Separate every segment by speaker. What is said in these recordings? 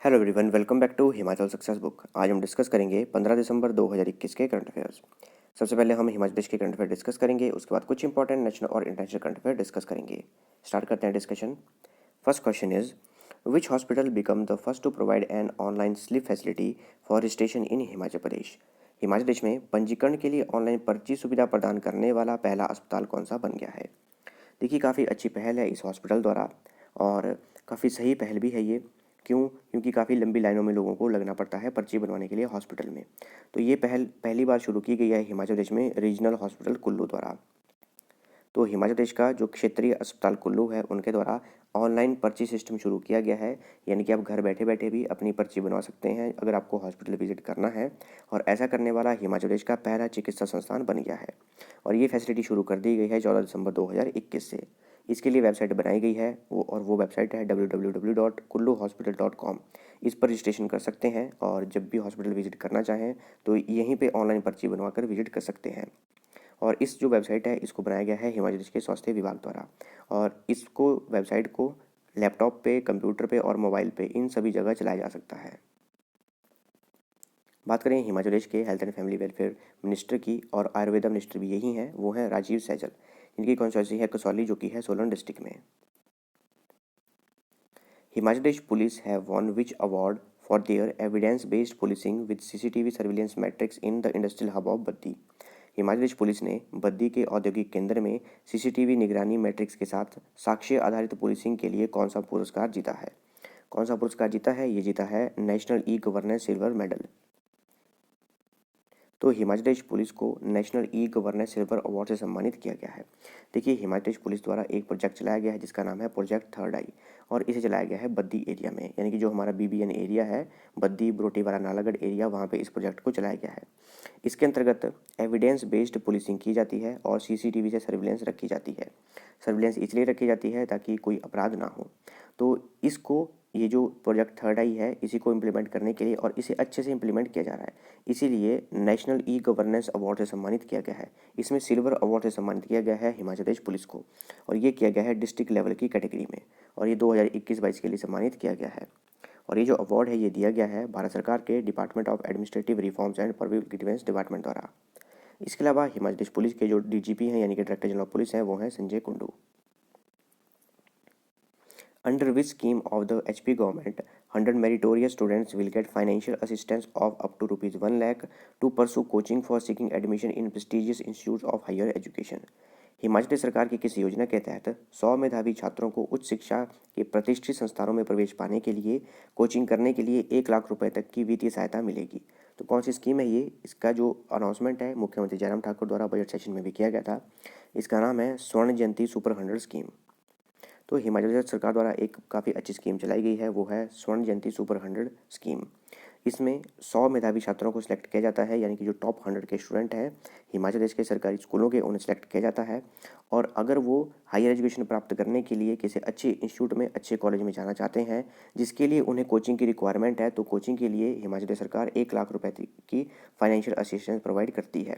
Speaker 1: Hello everyone, welcome back to Himachal success book. आज हम discuss करेंगे 15 दिसंबर 2021 के करंट अफेयर्स। सबसे पहले हम हिमाचल प्रदेश के करंट अफेयर डिस्कस करेंगे, उसके बाद कुछ इंपॉर्टेंट नेशनल और इंटरनेशनल करंट अफेयर डिस्कस करेंगे। स्टार्ट करते हैं discussion. First question is, which hospital become the first to provide an online slip facility for registration in Himachal Pradesh. Himachal Pradesh में पंजीकरण के लिए ऑनलाइन पर्ची सुविधा प्रदान करने वाला पहला अस्पताल कौन सा बन गया है। देखिए, काफ़ी अच्छी पहल है इस हॉस्पिटल द्वारा और काफ़ी सही पहल भी है ये। क्यों? क्योंकि काफ़ी लंबी लाइनों में लोगों को लगना पड़ता है पर्ची बनवाने के लिए हॉस्पिटल में। तो ये पहल पहली बार शुरू की गई है हिमाचल प्रदेश में रीजनल हॉस्पिटल कुल्लू द्वारा। तो हिमाचल प्रदेश का जो क्षेत्रीय अस्पताल कुल्लू है उनके द्वारा ऑनलाइन पर्ची सिस्टम शुरू किया गया है, यानी कि आप घर बैठे बैठे भी अपनी पर्ची बनवा सकते हैं अगर आपको हॉस्पिटल विजिट करना है। और ऐसा करने वाला हिमाचल प्रदेश का पहला चिकित्सा संस्थान बन गया है और ये फैसिलिटी शुरू कर दी गई है 14 दिसंबर 2021 से। इसके लिए वेबसाइट बनाई गई है वो वेबसाइट है www.kulluhospital.com। इस पर रजिस्ट्रेशन कर सकते हैं और जब भी हॉस्पिटल विजिट करना चाहें तो यहीं पे ऑनलाइन पर्ची बनवा कर विजिट कर सकते हैं। और इस जो वेबसाइट है इसको बनाया गया है हिमाचल प्रदेश के स्वास्थ्य विभाग द्वारा और इसको वेबसाइट को लैपटॉप पे, कंप्यूटर पे और मोबाइल पे इन सभी जगह चलाया जा सकता है। बात करें हिमाचल प्रदेश के health and family welfare minister की, और आयुर्वेदा मिनिस्टर भी यही हैं, वो हैं राजीव सैजल। इनकी कॉन्स्टिट्यूंसी है कसौली, जो कि है सोलन डिस्ट्रिक्ट में। Himachal Pradesh police have won which award for their evidence based policing with CCTV surveillance matrix in the industrial hub of Baddi. Himachal Pradesh police ने बद्दी के औद्योगिक केंद्र में सीसीटीवी निगरानी मैट्रिक्स के साथ साक्ष्य आधारित पुलिसिंग के लिए कौन सा पुरस्कार जीता है। कौन सा पुरस्कार जीता है? ये जीता है national e governance silver medal. तो हिमाचल प्रदेश पुलिस को national e governance silver award से सम्मानित किया गया है। देखिए, हिमाचल प्रदेश पुलिस द्वारा एक प्रोजेक्ट चलाया गया है जिसका नाम है प्रोजेक्ट थर्ड आई, और इसे चलाया गया है बद्दी एरिया में, यानी कि जो हमारा बीबीएन एरिया है, बद्दी बरोटीवाला नालागढ़ एरिया, वहाँ पे इस प्रोजेक्ट को चलाया गया है। इसके अंतर्गत एविडेंस बेस्ड पुलिसिंग की जाती है और सीसीटीवी से सर्विलेंस रखी जाती है। सर्विलेंस इसलिए रखी जाती है ताकि कोई अपराध ना हो। तो इसको, ये जो प्रोजेक्ट थर्ड आई है, इसी को इम्प्लीमेंट करने के लिए और इसे अच्छे से इम्प्लीमेंट किया जा रहा है, इसीलिए नेशनल ई गवर्नेंस अवार्ड से सम्मानित किया गया है। इसमें सिल्वर अवार्ड से सम्मानित किया गया है हिमाचल प्रदेश पुलिस को, और ये किया गया है डिस्ट्रिक्ट लेवल की कैटेगरी में, और ये 2021-22 के लिए सम्मानित किया गया है। और ये जो अवार्ड है ये दिया गया है भारत सरकार के department of administrative reforms and public defence department द्वारा। इसके अलावा हिमाचल प्रदेश पुलिस के जो डीजीपी हैं, यानी कि डायरेक्टर जनरल ऑफ पुलिस हैं, वो हैं Sanjay Kundu. Under which scheme of the HP government, 100 meritorious students will get financial assistance of up to rupees 1 lakh to pursue coaching for seeking admission in prestigious institutes of higher education। Himachal Pradesh सरकार की किस योजना के तहत 100 मेधावी छात्रों को उच्च शिक्षा के प्रतिष्ठित संस्थानों में प्रवेश पाने के लिए कोचिंग करने के लिए 1 लाख रुपए तक की वित्तीय सहायता मिलेगी। तो कौन सी स्कीम है ये? इसका जो अनाउंसमेंट है मुख्यमंत्री जयराम ठाकुर द्वारा बजट सेशन में भी किया गया था। इसका नाम है स्वर्ण जयंती सुपर 100 स्कीम। तो हिमाचल प्रदेश सरकार द्वारा एक काफ़ी अच्छी स्कीम चलाई गई है, वो है स्वर्ण जयंती सुपर 100 स्कीम। इसमें 100 मेधावी छात्रों को सिलेक्ट किया जाता है, यानी कि जो टॉप 100 के स्टूडेंट हैं हिमाचल प्रदेश के सरकारी स्कूलों के, उन्हें सिलेक्ट किया जाता है। और अगर वो हायर एजुकेशन प्राप्त करने के लिए किसी अच्छे इंस्टीट्यूट में, अच्छे कॉलेज में जाना चाहते हैं, जिसके लिए उन्हें कोचिंग की रिक्वायरमेंट है, तो कोचिंग के लिए हिमाचल प्रदेश सरकार 1 लाख रुपए की फाइनेंशियल असिस्टेंस प्रोवाइड करती है,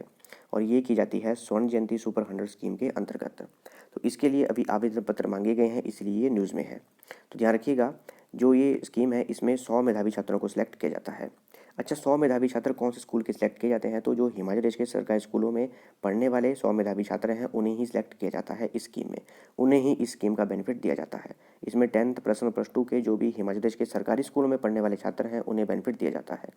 Speaker 1: और ये की जाती है स्वर्ण जयंती सुपर 100 स्कीम के अंतर्गत। तो इसके लिए अभी आवेदन पत्र मांगे गए हैं, इसलिए ये न्यूज़ में है। तो ध्यान रखिएगा, जो ये स्कीम है इसमें 100 मेधावी छात्रों को सिलेक्ट किया जाता है। अच्छा, 100 मेधावी छात्र कौन से स्कूल के सिलेक्ट किए जाते हैं? तो जो हिमाचल प्रदेश के सरकारी स्कूलों में पढ़ने वाले 100 मेधावी छात्र हैं उन्हें ही सिलेक्ट किया जाता है इस स्कीम में, उन्हें ही इस स्कीम का बेनिफिट दिया जाता है। इसमें 10th प्लस 1 प्लस 2 के जो भी हिमाचल प्रदेश के सरकारी स्कूलों में पढ़ने वाले छात्र हैं उन्हें बेनिफिट दिया जाता है,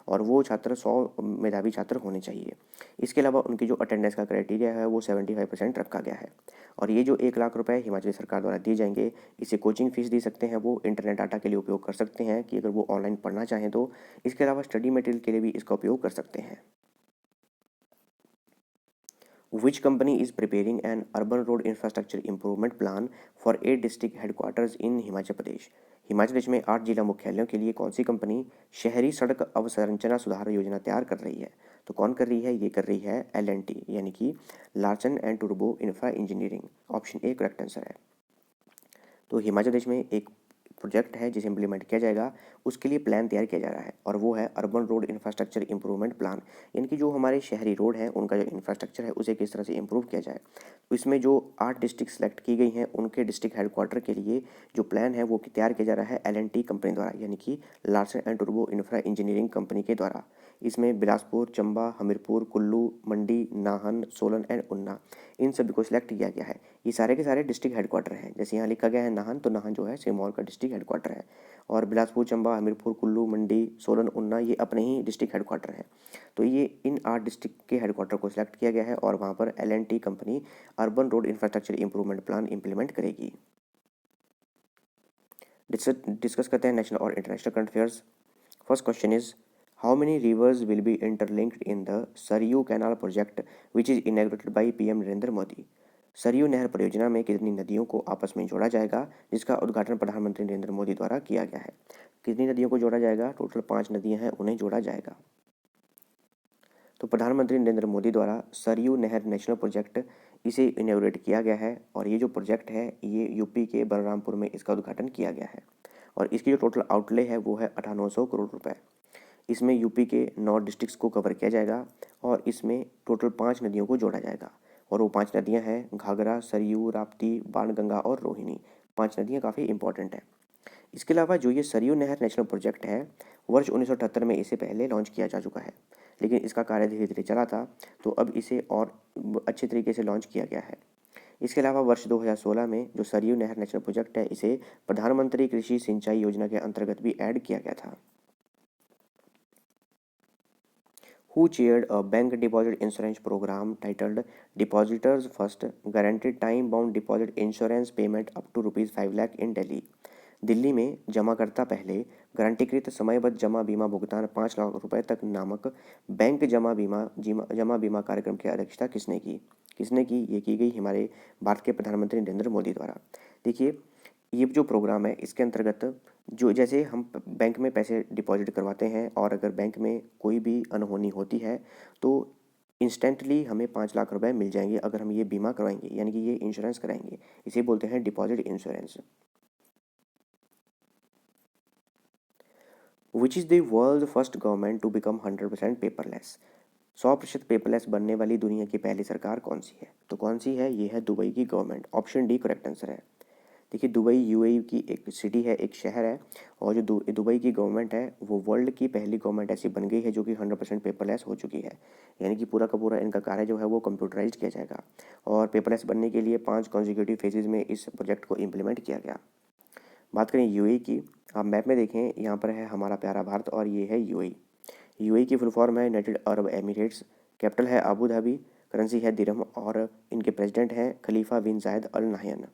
Speaker 1: और वो छात्र 100 मेधावी छात्र होने चाहिए। इसके अलावा उनकी जो अटेंडेंस का क्राइटेरिया है वो 75% रखा गया है। और ये जो 1 लाख रुपए हिमाचल सरकार द्वारा दिए जाएंगे, इसे कोचिंग फीस दे सकते हैं, वो इंटरनेट डाटा के लिए उपयोग कर सकते हैं कि अगर वो ऑनलाइन पढ़ना चाहें तो। इसके अलावा स्टडी मटेरियल के लिए भी इसका उपयोग कर सकते हैं। Which company is preparing an urban road infrastructure improvement plan for 8 district headquarters in Himachal Pradesh? Himachal Pradesh में 8 जिला मुख्यालयों के लिए कौन सी कंपनी शहरी सड़क अवसंरचना सुधार योजना तैयार कर रही है? तो कौन कर रही है? ये कर रही है L&T, यानी कि Larsen and Toubro infra engineering. Option A correct answer है। तो हिमाचल प्रदेश में एक प्रोजेक्ट है जिसे इम्प्लीमेंट किया जाएगा उसके लिए प्लान तैयार किया जा रहा है, और वो है urban road infrastructure improvement plan. यानी कि जो हमारे शहरी रोड हैं उनका जो इंफ्रास्ट्रक्चर है उसे किस तरह से इम्प्रूव किया जाए। तो इसमें जो 8 डिस्ट्रिक्ट सेलेक्ट की गई हैं उनके डिस्ट्रिक्ट हेडक्वार्टर के लिए जो प्लान है वो तैयार किया जा रहा है L&T कंपनी द्वारा, यानी कि Larsen and Toubro infra engineering company के द्वारा। इसमें बिलासपुर, चंबा, हमीरपुर, कुल्लू, मंडी, नाहन, सोलन एंड उन्ना, इन सभी को सिलेक्ट किया गया है। ये सारे के सारे डिस्ट्रिक्ट हेडक्वार्टर हैं। जैसे यहाँ लिखा गया है नाहन, तो नाहन जो है सिरमौर का डिस्ट्रिक्ट हेडक्वार्टर है, और बिलासपुर, चंबा, हमीरपुर, कुल्लू, मंडी, सोलन, उन्ना ये अपने ही डिस्ट्रिक्ट हेडक्वार्टर हैं। तो ये इन 8 डिस्ट्रिक्ट के हेडक्वार्टर को सिलेक्ट किया गया है और वहाँ पर L&T company urban road infrastructure improvement plan implement करेगी। डिस्कस करते हैं नेशनल और international current affairs. First question is how many reverse will be interlinked in the Saryu canal project which is inaugurated bye PM Narendra Modi. Saryu नहर परियोजना में कितनी नदियों को आपस में जोड़ा जाएगा, जिसका उद्घाटन प्रधानमंत्री नरेंद्र मोदी द्वारा किया गया है। कितनी नदियों को जोड़ा जाएगा? टोटल 5 नदियां हैं, उन्हें जोड़ा जाएगा। तो प्रधानमंत्री नरेंद्र मोदी द्वारा सरयू नहर नेशनल प्रोजेक्ट इसे इनॉग्रेट किया गया है, और ये जो प्रोजेक्ट है ये यूपी के बलरामपुर में इसका उद्घाटन किया गया है, और इसकी जो टोटल आउटले है वो है 9800 करोड़ रुपए। इसमें यूपी के 9 डिस्ट्रिक्ट्स को कवर किया जाएगा, और इसमें टोटल 5 नदियों को जोड़ा जाएगा, और वो 5 नदियां हैं घाघरा, सरयू, राप्ती, बाणगंगा और रोहिणी। 5 नदियां काफ़ी इंपॉर्टेंट हैं। इसके अलावा जो ये सरयू नहर नेशनल प्रोजेक्ट है वर्ष 1978 में इसे पहले लॉन्च किया जा चुका है, लेकिन इसका कार्य धीरे धीरे चला था, तो अब इसे और अच्छे तरीके से लॉन्च किया गया है। इसके अलावा वर्ष 2016 में जो सरयू नहर नेशनल प्रोजेक्ट है इसे प्रधानमंत्री कृषि सिंचाई योजना के अंतर्गत भी ऐड किया गया था। Who chaired a bank deposit insurance program titled Depositors First Guaranteed Time Bound Deposit Insurance Payment up to ₹5 lakh in Delhi। Delhi में जमाकर्ता पहले गारंटीकृत समयबद्ध जमा बीमा भुगतान 5 लाख रुपए तक नामक बैंक जमा बीमा कार्यक्रम की अध्यक्षता किसने की? ये की गई हमारे भारत के प्रधानमंत्री नरेंद्र मोदी द्वारा। देखिए, ये जो प्रोग्राम है इसके अंतर्गत जो जैसे हम बैंक में पैसे डिपॉजिट करवाते हैं, और अगर बैंक में कोई भी अनहोनी होती है तो इंस्टेंटली हमें 5 लाख रुपए मिल जाएंगे अगर हम ये बीमा करवाएंगे, यानी कि ये इंश्योरेंस कराएंगे। इसे बोलते हैं deposit insurance. Which is the world first government to become 100% paperless. 100% paperless बनने वाली दुनिया की पहली सरकार कौन सी है? तो कौन सी है? ये है दुबई की government. Option D correct answer है। देखिए, दुबई UAE की एक सिटी है, एक शहर है, और जो दुबई की गवर्नमेंट है वो वर्ल्ड की पहली गवर्नमेंट ऐसी बन गई है जो कि 100% पेपरलेस हो चुकी है। यानी कि पूरा का पूरा इनका कार्य जो है वो कंप्यूटराइज्ड किया जाएगा, और पेपरलेस बनने के लिए 5 कॉन्जिक्यूटिव फेजेज में इस प्रोजेक्ट को इम्प्लीमेंट किया गया। बात करें UAE की, आप मैप में देखें, यहाँ पर है हमारा प्यारा भारत और ये है UAE। UAE की फुल फॉर्म है यूनाइटेड अरब एमिरेट्स, कैपिटल है अबू धाबी, करेंसी है दिरहम, और इनके प्रेसिडेंट हैं Khalifa bin Zayed Al Nahyan.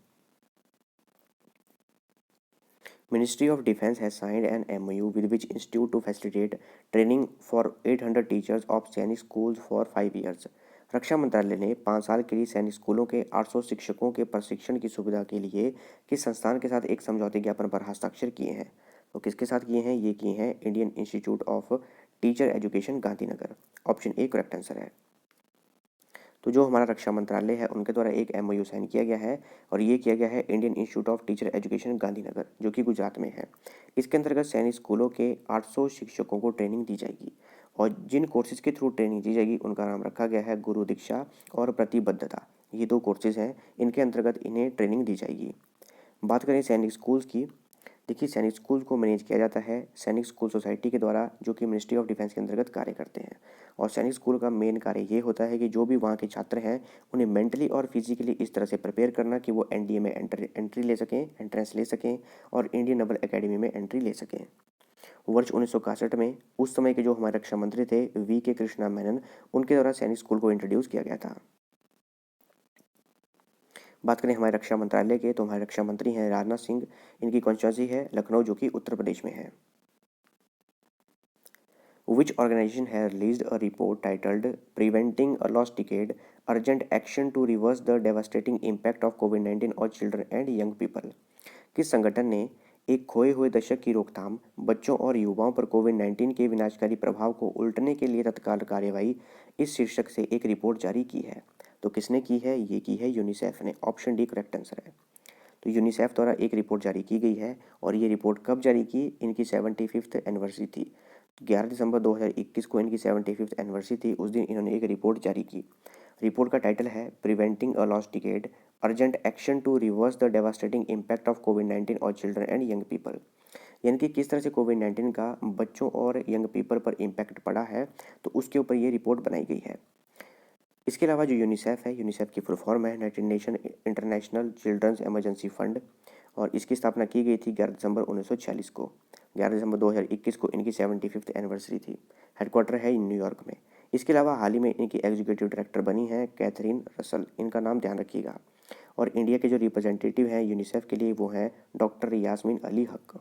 Speaker 1: Ministry of Defense has signed an MOU with which institute to facilitate training for 800 teachers of सैनिक schools for 5 years। रक्षा मंत्रालय ने 5 साल के लिए सैनिक स्कूलों के 800 शिक्षकों के प्रशिक्षण की सुविधा के लिए किस संस्थान के साथ एक समझौते ज्ञापन पर हस्ताक्षर किए हैं? तो किसके साथ किए हैं? ये किए हैं Indian institute of teacher education Gandhinagar. Option A correct answer है। तो जो हमारा रक्षा मंत्रालय है उनके द्वारा एक MOU साइन किया गया है, और ये किया गया है Indian institute of teacher education Gandhinagar, जो कि गुजरात में है। इसके अंतर्गत सैनिक स्कूलों के 800 शिक्षकों को ट्रेनिंग दी जाएगी, और जिन कोर्सेज के थ्रू ट्रेनिंग दी जाएगी उनका नाम रखा गया है गुरु दीक्षा और प्रतिबद्धता। ये 2 कोर्सेज हैं, इनके अंतर्गत इन्हें ट्रेनिंग दी जाएगी। बात करें सैनिक स्कूल्स की, देखिए सैनिक स्कूल को मैनेज किया जाता है सैनिक स्कूल सोसाइटी के द्वारा, जो कि मिनिस्ट्री ऑफ डिफेंस के अंतर्गत कार्य करते हैं। और सैनिक स्कूल का मेन कार्य ये होता है कि जो भी वहाँ के छात्र हैं उन्हें मेंटली और फिजिकली इस तरह से प्रिपेयर करना कि वो NDA में एंट्री ले सकें, एंट्रेंस ले सकें, और इंडियन नेवल एकेडमी में एंट्री ले सकें। वर्ष 1961 में उस समय के जो हमारे रक्षा मंत्री थे VK कृष्णा मेनन, उनके द्वारा सैनिक स्कूल को इंट्रोड्यूस किया गया था। बात करें हमारे रक्षा मंत्रालय के, तो हमारे रक्षा मंत्री हैं राजनाथ सिंह। इनकी कॉन्स्टिट्यूंसी है लखनऊ, जो कि उत्तर प्रदेश में है। Which organization has released a report titled Preventing a Lost Decade: Urgent Action to Reverse the Devastating Impact of COVID-19 on Children and Young People। किस संगठन ने एक खोए हुए दशक की रोकथाम, बच्चों और युवाओं पर COVID-19 के विनाशकारी प्रभाव को उलटने के लिए तत्काल कार्यवाही, इस शीर्षक से एक रिपोर्ट जारी की है? तो किसने की है? ये की है यूनिसेफ ने। ऑप्शन डी करेक्ट आंसर है। तो यूनिसेफ द्वारा एक रिपोर्ट जारी की गई है और ये रिपोर्ट कब जारी की, इनकी 75th एनिवर्सरी थी। 11 दिसंबर 2021 को इनकी 75th एनिवर्सरी थी, उस दिन इन्होंने एक रिपोर्ट जारी की। रिपोर्ट का टाइटल है preventing a lost decade, urgent action to reverse the devastating impact of कोविड-19 और चिल्ड्रन एंड यंग पीपल। यानी कि किस तरह से कोविड-19 का बच्चों और यंग पीपल पर इम्पैक्ट पड़ा है, तो उसके ऊपर ये रिपोर्ट बनाई गई है। इसके अलावा जो यूनिसेफ है, यूनिसेफ की फुल फॉर्म है United Nation International Children's Emergency Fund, और इसकी स्थापना की गई थी 11 दिसंबर 1946 को। 11 दिसंबर 2021 को इनकी 75th एनिवर्सरी थी। हेडक्वार्टर है न्यूयॉर्क में। इसके अलावा हाल ही में इनकी एग्जीक्यूटिव डायरेक्टर बनी है कैथरीन रसल, इनका नाम ध्यान रखिएगा। और इंडिया के जो रिप्रेजेंटेटिव हैं यूनिसेफ के लिए वो हैं डॉक्टर यास्मीन अली हक।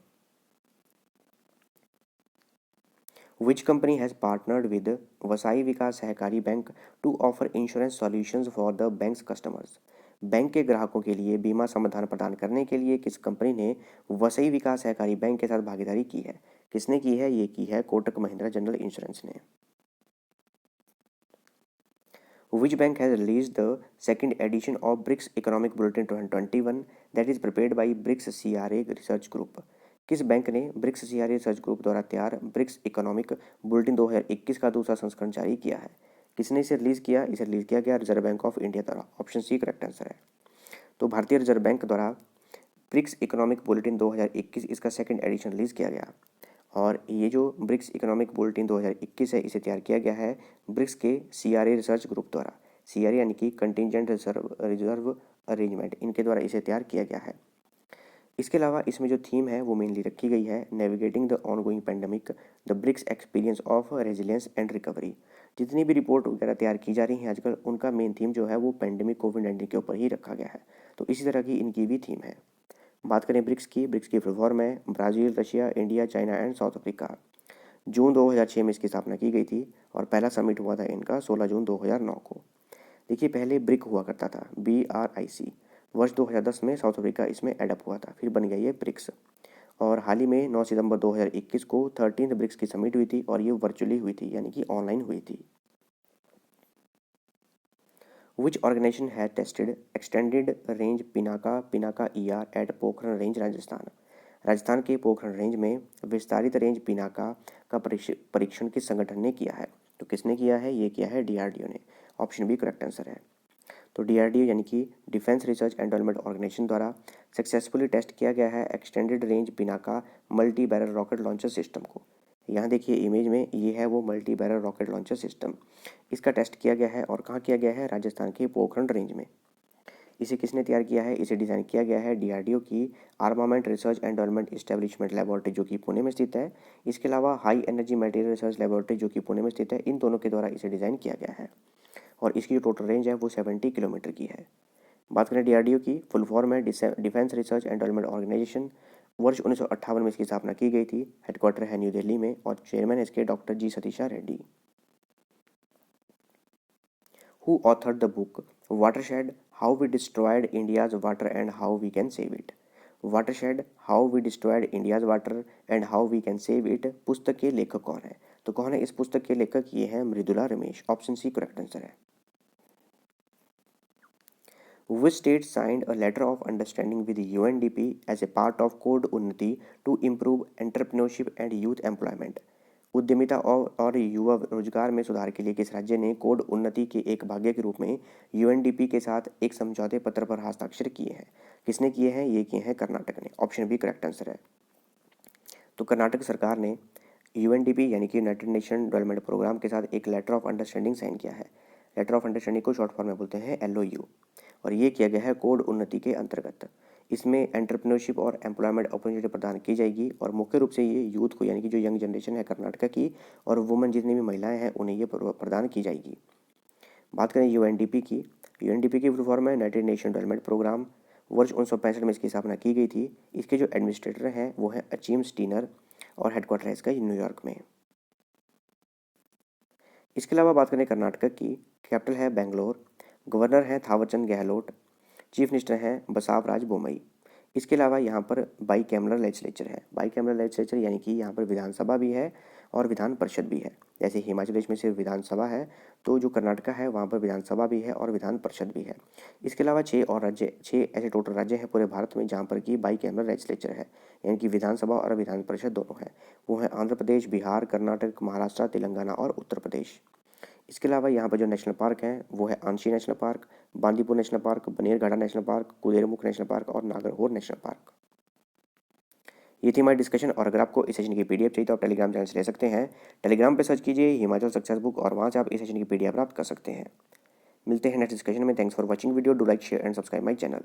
Speaker 1: Which company has partnered with वसाई विकास सहकारी bank to offer insurance solutions for the bank's customers? Bank के ग्राहकों के लिए बीमा समाधान प्रदान करने के लिए किस कंपनी ने वसई विकास सहकारी बैंक के साथ भागीदारी की है? किसने की है? ये की है कोटक महिंद्रा जनरल इंश्योरेंस ने। Which bank has released the second edition of BRICS Economic Bulletin 2021 that is prepared by BRICS CRA Research Group? किस बैंक ने ब्रिक्स सीआरए रिसर्च ग्रुप द्वारा तैयार ब्रिक्स इकोनॉमिक बुलेटिन 2021 का दूसरा संस्करण जारी किया है? किसने इसे रिलीज किया? इसे रिलीज किया गया रिजर्व बैंक ऑफ इंडिया द्वारा। ऑप्शन सी करेक्ट आंसर है। तो भारतीय रिजर्व बैंक द्वारा ब्रिक्स इकोनॉमिक बुलेटिन 2021 इसका सेकंड एडिशन रिलीज किया गया, और ये जो ब्रिक्स इकोनॉमिक बुलेटिन 2021 है इसे तैयार किया गया है ब्रिक्स के सीआरए रिसर्च ग्रुप द्वारा। सीआरए यानी कि कंटिजेंट रिजर्व अरेंजमेंट, इनके द्वारा इसे तैयार किया गया है। इसके अलावा इसमें जो थीम है वो मेनली रखी गई है navigating the ongoing pandemic, the BRICS experience of resilience and recovery. जितनी भी रिपोर्ट वगैरह तैयार की जा रही हैं आजकल, उनका मेन थीम जो है वो पेंडेमिक कोविड-19 के ऊपर ही रखा गया है। तो इसी तरह की इनकी भी थीम है। बात करें ब्रिक्स की फुल फॉर्म है Brazil, Russia, India, China and South Africa. June 2006 में इसकी स्थापना की गई थी और पहला समिट हुआ था इनका 16 जून 2009 को। देखिए पहले ब्रिक हुआ करता था, BRIC। वर्ष 2010 में साउथ अफ्रीका इसमें एडअप हुआ था, फिर बन गया ये ब्रिक्स। और हाल ही में 9 सितंबर 2021 को 13th ब्रिक्स की समिट हुई थी और ये वर्चुअली हुई थी, यानी कि ऑनलाइन हुई थी। Which organization has tested extended range Pinaka ER at Pokhran range Rajasthan? Rajasthan के पोखरण रेंज में विस्तारित रेंज पिनाका का परीक्षण किस संगठन ने किया है? तो किसने किया है? ये किया है DRDO ने। ऑप्शन बी करेक्ट आंसर है। तो DRDO यानी कि Defence Research and Development Organisation द्वारा सक्सेसफुली टेस्ट किया गया है extended range Pinaka multi barrel rocket launcher system को। यहाँ देखिए इमेज में ये है वो multi barrel rocket launcher system. इसका टेस्ट किया गया है और कहाँ किया गया है? राजस्थान के पोखरण रेंज में। इसे किसने तैयार किया है? इसे डिज़ाइन किया गया है DRDO की armament research and development establishment laboratory जो कि पुणे में स्थित है। इसके अलावा high energy material research laboratory जो कि पुणे में स्थित है, इन दोनों के द्वारा इसे डिज़ाइन किया गया है और इसकी जो टोटल रेंज है वो 70 किलोमीटर की है। बात करें DRDO की, फुल फॉर्म है Defence Research and Development Organisation. वर्ष 1958 में इसकी स्थापना की गई थी। हेडक्वार्टर है न्यू दिल्ली में और चेयरमैन है इसके doctor G Satheesh Reddy. Who authored the book Watershed how we destroyed India's water and how we can save it? Watershed how we destroyed India's water and how we can save it पुस्तक के लेखक कौन है? तो कौन है इस पुस्तक के लेखक? ये हैं Mridula Ramesh. Option C correct answer है। Which state signed a letter of understanding with UNDP as a part of Code Unnati to improve entrepreneurship and youth employment? उद्यमिता और युवा रोजगार में सुधार के लिए किस राज्य ने कोड उन्नति के एक भाग्य के रूप में UNDP के साथ एक समझौते पत्र पर हस्ताक्षर किए हैं? किसने किए हैं? ये किए हैं कर्नाटक ने। ऑप्शन बी करेक्ट आंसर है। तो कर्नाटक सरकार ने UNDP यानी कि यूनाइटेड नेशन डेवलपमेंट प्रोग्राम के साथ एक लेटर ऑफ अंडरस्टैंडिंग साइन किया है। लेटर ऑफ अंडरस्टैंडिंग को शॉर्ट फॉर्म में बोलते हैं LOU, और ये किया गया है कोड उन्नति के अंतर्गत। इसमें एंटरप्रेन्योरशिप और एम्प्लॉयमेंट अपॉर्चुनिटी प्रदान की जाएगी और मुख्य रूप से ये यूथ को यानी कि जो यंग जनरेशन है कर्नाटक की और वुमेन जितनी भी महिलाएं हैं उन्हें ये प्रदान की जाएगी। बात करें UNDP की, UNDP की फुल फॉर्म है यूनाइटेड नेशन डेवलपमेंट प्रोग्राम। वर्ष 1965 में इसकी स्थापना की गई थी। इसके जो एडमिनिस्ट्रेटर हैं वो हैं अचीम स्टीनर और हेडक्वार्टर है इसका न्यूयॉर्क में। इसके अलावा बात करें कर्नाटक की, कैपिटल है बेंगलोर, गवर्नर हैं थावरचंद गहलोत, चीफ मिनिस्टर हैं बसवराज बोम्मई। इसके अलावा यहाँ पर बाई कैमरल लेजिस्लेचर है। बाई कैमरल लेजिस्लेचर यानी कि यहाँ पर विधानसभा भी है और विधान परिषद भी है। जैसे हिमाचल प्रदेश में सिर्फ विधानसभा है, तो जो कर्नाटका है वहाँ पर विधानसभा भी है और विधान परिषद भी है। इसके अलावा 6 ऐसे टोटल राज्य हैं पूरे भारत में जहाँ पर कि बाई कैमरल लेजिस्लेचर है, यानी कि विधानसभा और विधान परिषद दोनों है। वो है आंध्र प्रदेश, बिहार, कर्नाटक, महाराष्ट्र, तेलंगाना और उत्तर प्रदेश। इसके अलावा यहाँ पर जो नेशनल पार्क हैं वो है Anshi National Park, Bandipur National Park, Bannerghatta National Park, Kudremukh National Park और नागरहोर नेशनल पार्क। ये थी हमारी डिस्कशन, और अगर आपको इस सेशन की पीडीएफ चाहिए तो आप टेलीग्राम चैनल से ले सकते हैं। टेलीग्राम पे सर्च कीजिए हिमाचल सक्सेस बुक और वहाँ से आप इस सेशन की पीडीएफ प्राप्त कर सकते हैं। मिलते हैं नेक्स्ट डिस्कशन में। Thanks for watching video. Do like, share and subscribe my channel.